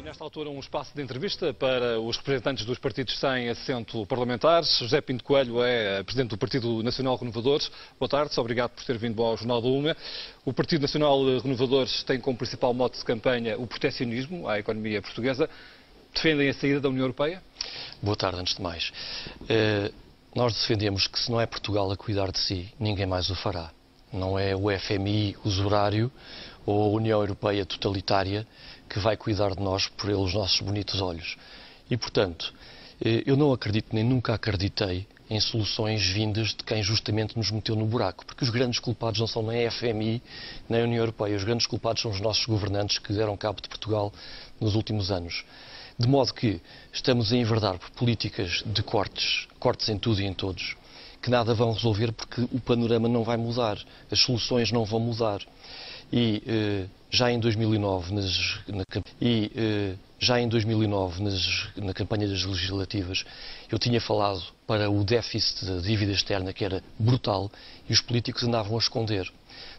Nesta altura, um espaço de entrevista para os representantes dos partidos sem assento parlamentar. José Pinto Coelho é presidente do Partido Nacional Renovadores. Boa tarde, obrigado por ter vindo ao Jornal da Uma. O Partido Nacional Renovadores tem como principal mote de campanha o protecionismo à economia portuguesa. Defendem a saída da União Europeia? Boa tarde, antes de mais. Nós defendemos que se não é Portugal a cuidar de si, ninguém mais o fará. Não é o FMI usurário ou a União Europeia totalitária que vai cuidar de nós por os nossos bonitos olhos. E, portanto, eu não acredito nem nunca acreditei em soluções vindas de quem justamente nos meteu no buraco, porque os grandes culpados não são nem a FMI nem a União Europeia. Os grandes culpados são os nossos governantes que deram cabo de Portugal nos últimos anos. De modo que estamos a enverdar por políticas de cortes em tudo e em todos, que nada vão resolver porque o panorama não vai mudar, as soluções não vão mudar. E já em 2009, na campanha das legislativas, eu tinha falado para o déficit da dívida externa, que era brutal, e os políticos andavam a esconder.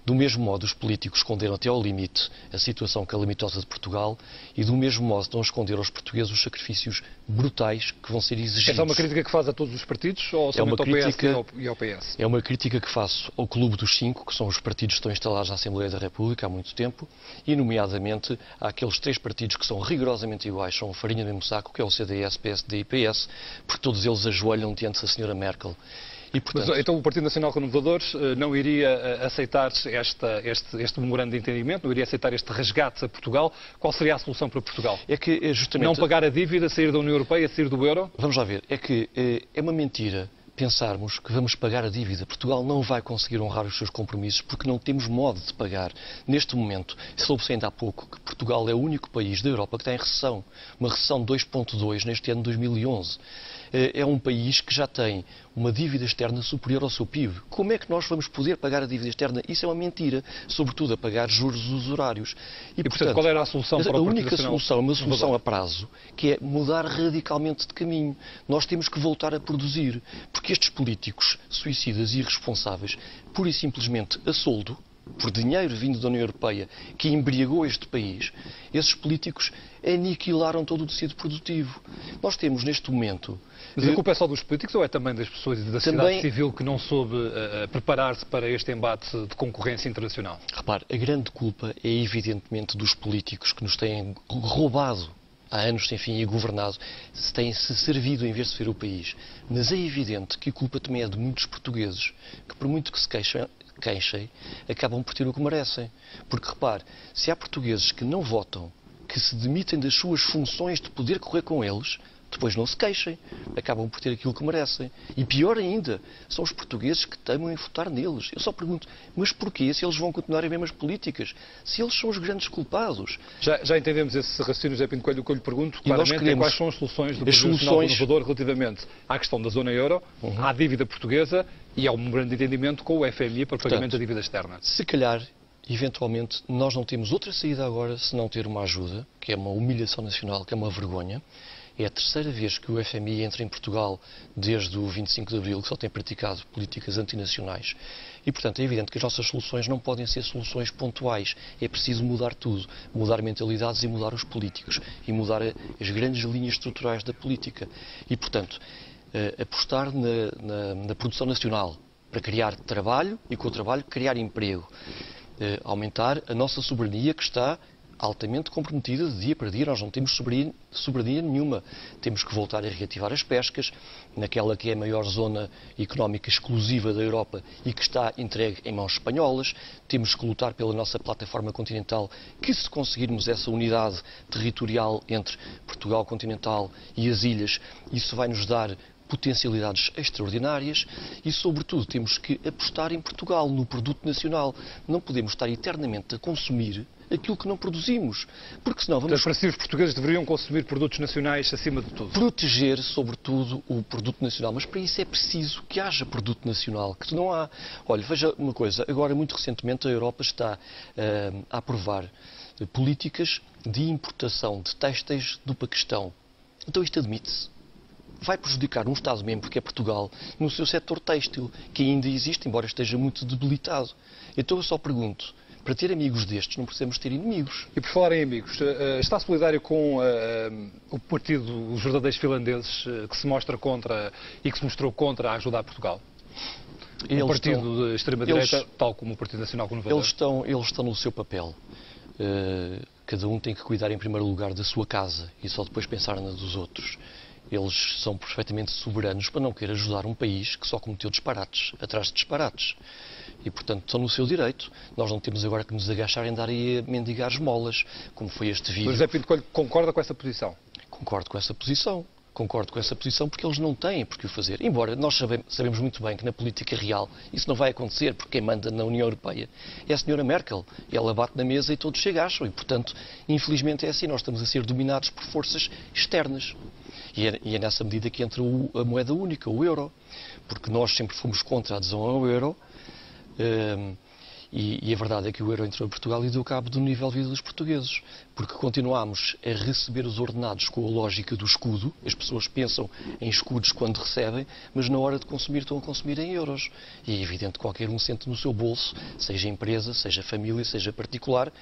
Do mesmo modo, os políticos esconderam até ao limite a situação calamitosa de Portugal e, do mesmo modo, estão a esconder aos portugueses os sacrifícios brutais que vão ser exigidos. Essa é uma crítica que faz a todos os partidos ou somente ao PS e ao PS? É uma crítica que faço ao Clube dos Cinco, que são os partidos que estão instalados na Assembleia da República há muito tempo, e, nomeadamente, àqueles três partidos que são rigorosamente iguais, são farinha do mesmo saco, que é o CDS, PSD e PS, porque todos eles ajoelham diante da Sra. Merkel. E, portanto... Mas, então o Partido Nacional Renovadores não iria aceitar este memorando de entendimento, não iria aceitar este resgate a Portugal? Qual seria a solução para Portugal? É que justamente... Não pagar a dívida, sair da União Europeia, sair do euro? Vamos lá ver. É que é uma mentira pensarmos que vamos pagar a dívida. Portugal não vai conseguir honrar os seus compromissos porque não temos modo de pagar. Neste momento, soube-se ainda há pouco que Portugal é o único país da Europa que está em recessão. Uma recessão 2,2 neste ano de 2011. É um país que já tem uma dívida externa superior ao seu PIB. Como é que nós vamos poder pagar a dívida externa? Isso é uma mentira, sobretudo a pagar juros usurários. E portanto, qual era a solução para o Partido Nacional? A única solução é uma solução a prazo, que é mudar radicalmente de caminho. Nós temos que voltar a produzir, porque estes políticos suicidas e irresponsáveis, pura e simplesmente a soldo, por dinheiro vindo da União Europeia, que embriagou este país, esses políticos aniquilaram todo o tecido produtivo. Nós temos neste momento... Mas a culpa é só dos políticos ou é também das pessoas e da sociedade civil que não soube preparar-se para este embate de concorrência internacional? Repare, a grande culpa é evidentemente dos políticos que nos têm roubado há anos sem fim e governado, têm-se servido em vez de servir o país. Mas é evidente que a culpa também é de muitos portugueses, que por muito que se queixem, acabam por ter o que merecem. Porque, repare, se há portugueses que não votam, que se demitem das suas funções de poder correr com eles, depois não se queixem, acabam por ter aquilo que merecem. E pior ainda, são os portugueses que teimam em votar neles. Eu só pergunto, mas porquê se eles vão continuar as mesmas políticas? Se eles são os grandes culpados? Já entendemos esse raciocínio, José Pinto Coelho. O que eu lhe pergunto, claramente, quais são as soluções do Partido Nacional Renovador relativamente à questão da zona euro, à dívida portuguesa e ao memorando de entendimento com o FMI para o pagamento da dívida externa? Se calhar, eventualmente, nós não temos outra saída agora se não ter uma ajuda, que é uma humilhação nacional, que é uma vergonha. É a terceira vez que o FMI entra em Portugal desde o 25 de Abril, que só tem praticado políticas antinacionais. E, portanto, é evidente que as nossas soluções não podem ser soluções pontuais. É preciso mudar tudo. Mudar mentalidades e mudar os políticos. E mudar as grandes linhas estruturais da política. E, portanto, apostar na produção nacional para criar trabalho e, com o trabalho, criar emprego. Aumentar a nossa soberania, que está altamente comprometida de dia para dia. Nós não temos soberania nenhuma. Temos que voltar a reativar as pescas naquela que é a maior zona económica exclusiva da Europa e que está entregue em mãos espanholas. Temos que lutar pela nossa plataforma continental, que se conseguirmos essa unidade territorial entre Portugal continental e as ilhas, isso vai nos dar potencialidades extraordinárias e, sobretudo, temos que apostar em Portugal, no produto nacional. Não podemos estar eternamente a consumir aquilo que não produzimos, porque senão vamos... Então, para si, os portugueses deveriam consumir produtos nacionais acima de tudo? Proteger, sobretudo, o produto nacional, mas para isso é preciso que haja produto nacional, que não há. Olha, veja uma coisa, agora, muito recentemente, a Europa está a aprovar políticas de importação de têxteis do Paquistão. Então isto admite-se. vai prejudicar um Estado-membro, que é Portugal, no seu setor têxtil, que ainda existe, embora esteja muito debilitado. Então eu só pergunto, para ter amigos destes, não precisamos ter inimigos. E por falar em amigos, está solidário com o partido, os verdadeiros finlandeses, que se mostra contra e que se mostrou contra a ajuda a Portugal? O partido de extrema-direita, tal como o Partido Nacional Renovador? Eles estão no seu papel. Cada um tem que cuidar em primeiro lugar da sua casa e só depois pensar na dos outros. Eles são perfeitamente soberanos para não querer ajudar um país que só cometeu disparates, atrás de disparates. E, portanto, estão no seu direito. Nós não temos agora que nos agachar em dar aí a mendigar esmolas, como foi este vídeo. O José Pinto Coelho concorda com essa posição? Concordo com essa posição. Concordo com essa posição porque eles não têm por que o fazer. Embora nós sabemos muito bem que na política real isso não vai acontecer, porque quem manda na União Europeia é a senhora Merkel. Ela bate na mesa e todos se agacham. E, portanto, infelizmente é assim. Nós estamos a ser dominados por forças externas. E é nessa medida que entra a moeda única, o euro. Porque nós sempre fomos contra a adesão ao euro. E a verdade é que o euro entrou em Portugal e deu cabo do nível de vida dos portugueses, porque continuámos a receber os ordenados com a lógica do escudo. As pessoas pensam em escudos quando recebem, mas na hora de consumir estão a consumir em euros. E é evidente que qualquer um sente no seu bolso, seja empresa, seja família, seja particular,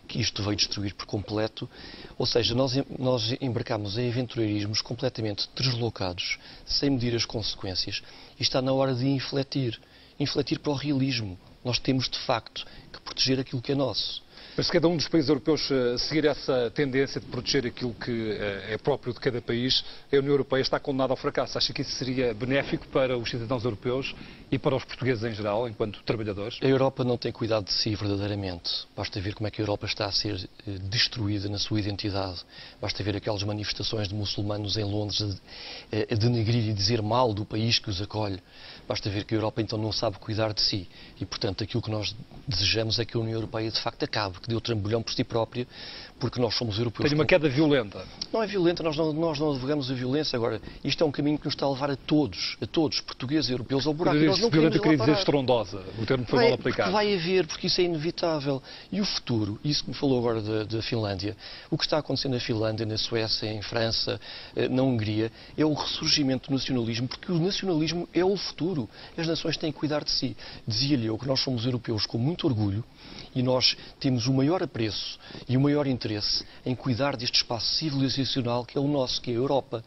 que isto veio destruir por completo. Ou seja, nós embarcámos em aventureirismos completamente deslocados, sem medir as consequências, e está na hora de infletir para o realismo. Nós temos, de facto, que proteger aquilo que é nosso. Mas se cada um dos países europeus seguir essa tendência de proteger aquilo que é próprio de cada país, a União Europeia está condenada ao fracasso. Acha que isso seria benéfico para os cidadãos europeus e para os portugueses em geral, enquanto trabalhadores? A Europa não tem cuidado de si verdadeiramente. Basta ver como é que a Europa está a ser destruída na sua identidade. Basta ver aquelas manifestações de muçulmanos em Londres a denegrir e dizer mal do país que os acolhe. Basta ver que a Europa então não sabe cuidar de si. E, portanto, aquilo que nós desejamos é que a União Europeia de facto acabe, que dê o trambolhão por si própria, porque nós somos europeus. Tem uma queda violenta. Não é violenta, nós não advogamos a violência. Agora, isto é um caminho que nos está a levar a todos, portugueses e europeus, ao buraco. Nós não violenta, queria dizer estrondosa. O termo foi mal aplicado. Vai haver, porque isso é inevitável. E o futuro, isso que me falou agora da Finlândia, o que está acontecendo na Finlândia, na Suécia, em França, na Hungria, é o ressurgimento do nacionalismo, porque o nacionalismo é o futuro. As nações têm que cuidar de si. Dizia-lhe eu que nós somos europeus com muito orgulho e nós temos o maior apreço e o maior interesse em cuidar deste espaço civilizacional que é o nosso, que é a Europa.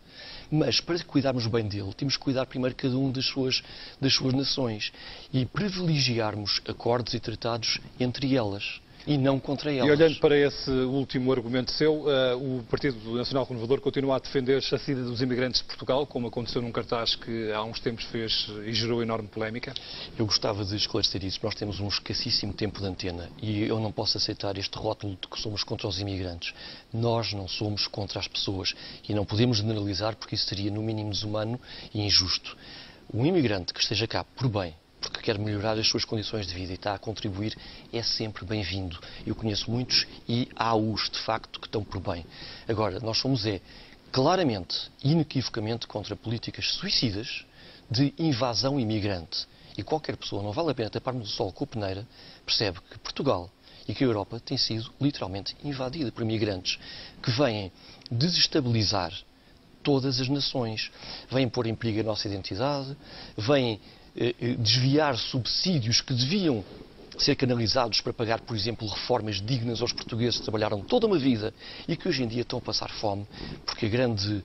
Mas, para cuidarmos bem dele, temos que cuidar primeiro cada um das suas nações e privilegiarmos acordos e tratados entre elas e não contra elas. E olhando para esse último argumento seu, o Partido Nacional Renovador continua a defender a saída dos imigrantes de Portugal, como aconteceu num cartaz que há uns tempos fez e gerou enorme polémica? Eu gostava de esclarecer isso. Nós temos um escassíssimo tempo de antena e eu não posso aceitar este rótulo de que somos contra os imigrantes. Nós não somos contra as pessoas e não podemos generalizar porque isso seria no mínimo desumano e injusto. Um imigrante que esteja cá por bem, porque quer melhorar as suas condições de vida e está a contribuir, é sempre bem-vindo. Eu conheço muitos e há-os, de facto, que estão por bem. Agora, nós somos claramente, inequivocamente, contra políticas suicidas de invasão imigrante. E qualquer pessoa, não vale a pena taparmos o sol com a peneira, percebe que Portugal e que a Europa tem sido literalmente invadida por imigrantes que vêm desestabilizar todas as nações, vêm pôr em perigo a nossa identidade, vêm desviar subsídios que deviam ser canalizados para pagar, por exemplo, reformas dignas aos portugueses que trabalharam toda uma vida e que hoje em dia estão a passar fome, porque a grande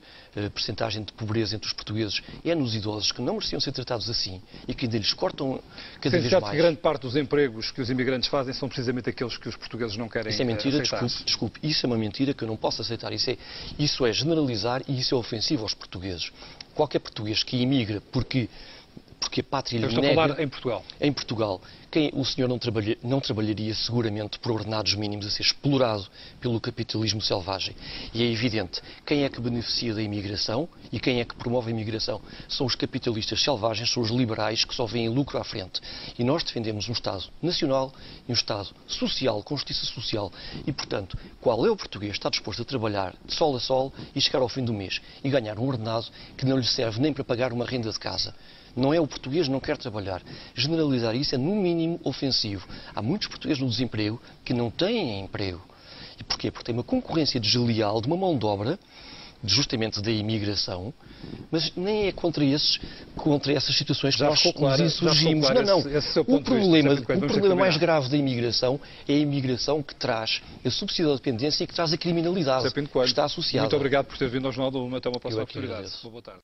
percentagem de pobreza entre os portugueses é nos idosos, que não mereciam ser tratados assim e que ainda lhes cortam cada vez mais. Que grande parte dos empregos que os imigrantes fazem são precisamente aqueles que os portugueses não querem aceitar. Isso é mentira, desculpe, isso é uma mentira que eu não posso aceitar. Isso é generalizar e isso é ofensivo aos portugueses. Qualquer português que imigra porque a pátria lhe nega... Estou a falar em Portugal. Em Portugal. O senhor não trabalharia seguramente por ordenados mínimos a ser explorado pelo capitalismo selvagem. E é evidente, quem é que beneficia da imigração e quem é que promove a imigração são os capitalistas selvagens, são os liberais que só veem lucro à frente. E nós defendemos um Estado nacional e um Estado social, com justiça social. E, portanto, qual é o português que está disposto a trabalhar de sol a sol e chegar ao fim do mês e ganhar um ordenado que não lhe serve nem para pagar uma renda de casa? Não é o português que não quer trabalhar. Generalizar isso é, no mínimo, ofensivo. Há muitos portugueses no desemprego que não têm emprego. E porquê? Porque tem uma concorrência desleal de uma mão de obra justamente da imigração, mas nem é contra essas situações que nós nos insurgimos. Não. O problema mais grave da imigração é a imigração que traz a subsidiodependência e que traz a criminalidade que está associada. Muito obrigado por ter vindo ao Jornal do Uma. Até uma próxima oportunidade. Boa tarde.